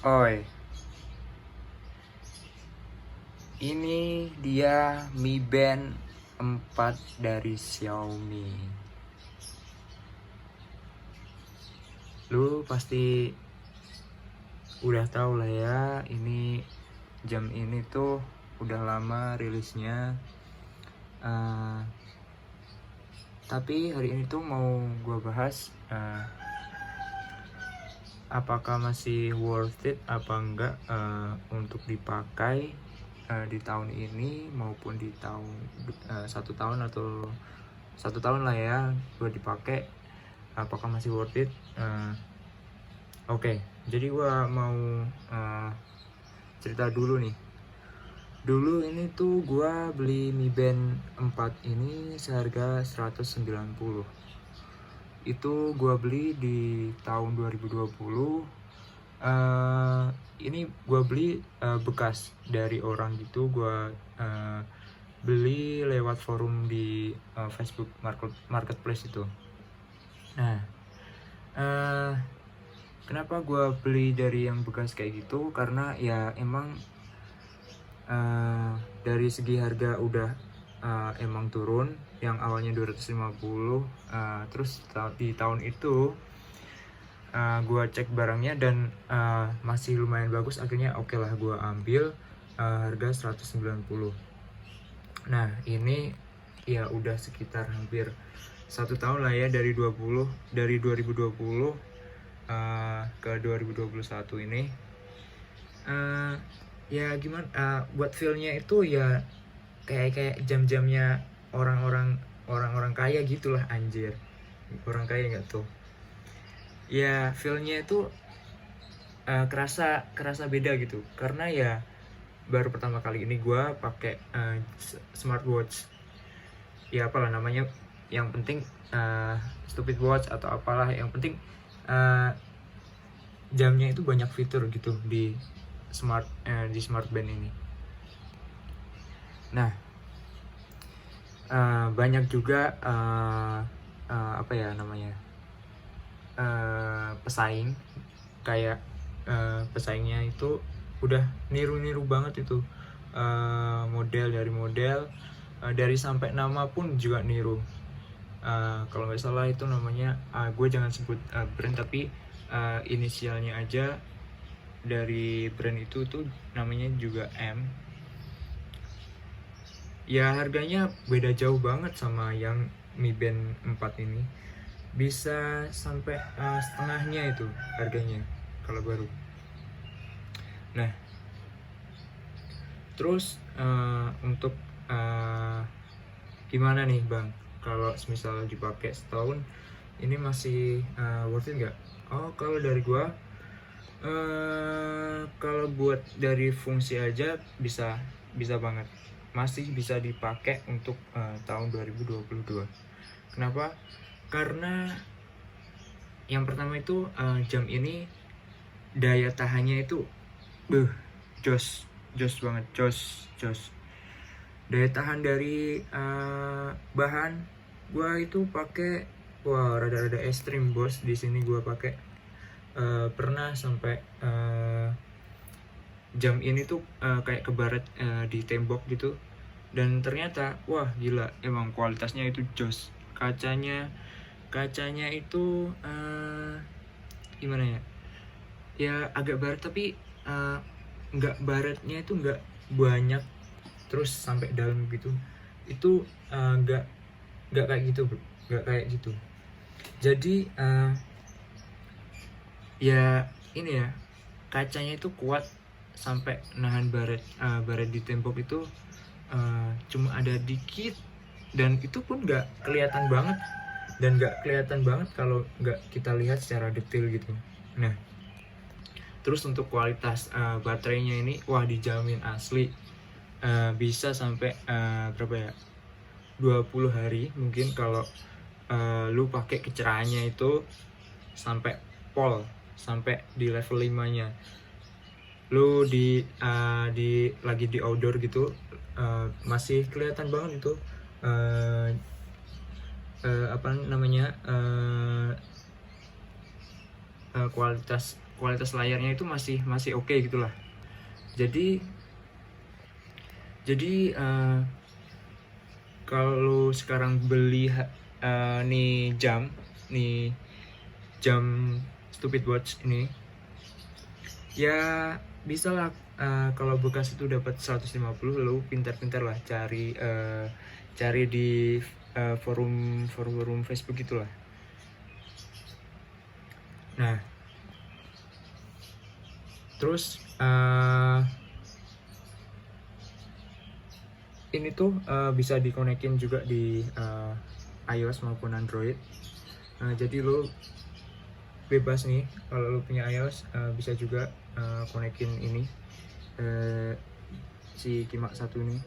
Oi, ini dia Mi Band 4 dari Xiaomi. Lu pasti udah tahu lah ya, ini jam ini tuh udah lama rilisnya. Tapi hari ini tuh mau gue bahas apakah masih worth it apa enggak untuk dipakai di tahun ini maupun di tahun 1 tahun atau 1 tahun lah ya gue dipakai, apakah masih worth it. Oke, jadi gue mau cerita dulu nih. Dulu ini tuh gue beli Mi Band 4 ini seharga 190. Itu gue beli di tahun 2020. Ini gue beli bekas dari orang gitu. Gue beli lewat forum di Facebook Marketplace itu. Nah, kenapa gue beli dari yang bekas kayak gitu? Karena ya emang dari segi harga udah emang turun. Yang awalnya 250, terus di tahun itu gue cek barangnya dan masih lumayan bagus. Akhirnya oke lah gue ambil harga 190. Nah ini ya udah sekitar hampir 1 tahun lah ya, dari 2020 ke 2021 ini. Ya gimana, buat feelnya itu ya kayak jam-jamnya orang-orang kaya gitulah, anjir. Orang kaya nggak tuh? Ya feelnya itu kerasa beda gitu, karena ya baru pertama kali ini gue pakai smartwatch. Ya apalah namanya, yang penting stupid watch atau apalah, yang penting jamnya itu banyak fitur gitu di smart band ini. Nah, banyak juga apa ya namanya, pesaing. Kayak pesaingnya itu udah niru-niru banget itu, model dari sampai nama pun juga niru. Kalau nggak salah itu namanya, gue jangan sebut brand, tapi inisialnya aja dari brand itu tuh namanya juga M. Ya harganya beda jauh banget sama yang Mi Band 4 ini, bisa sampai setengahnya itu harganya kalau baru. Nah terus untuk gimana nih bang, kalau misal dipakai setahun ini masih worth it nggak? Kalau dari gua, kalau buat dari fungsi aja bisa banget, masih bisa dipakai untuk tahun 2022. Kenapa? Karena yang pertama itu jam ini daya tahannya itu jos banget, jos. Daya tahan dari bahan gua itu pakai, wah rada-rada ekstrim bos. Di sini gua pakai pernah sampai jam ini tuh kayak kebaret di tembok gitu, dan ternyata wah gila, emang kualitasnya itu jos. Kacanya itu gimana ya, ya agak baret, tapi nggak baretnya itu nggak banyak terus sampai dalam gitu. Itu nggak kayak gitu bro, nggak kayak gitu. Jadi ya ini ya, kacanya itu kuat sampai nahan baret di tembok itu cuma ada dikit, dan itu pun nggak kelihatan banget, kalau nggak kita lihat secara detail gitu. Nah terus untuk kualitas baterainya ini, wah dijamin asli bisa sampai berapa ya, 20 hari mungkin kalau lu pakai kecerahannya itu sampai pol, sampai di level 5 nya. Lu lagi di outdoor gitu, masih kelihatan banget itu apa namanya, kualitas layarnya itu masih oke gitulah. Jadi kalau sekarang beli nih jam Stupid Watch ini ya bisa lah. Kalau bekas itu dapat 150, lalu pintar-pintar lah cari di forum Facebook gitulah. Nah, terus ini tuh bisa dikonekin juga di iOS maupun Android. Jadi lo bebas nih, kalau lo punya iOS bisa juga konekin ini si Kimak 1 ini.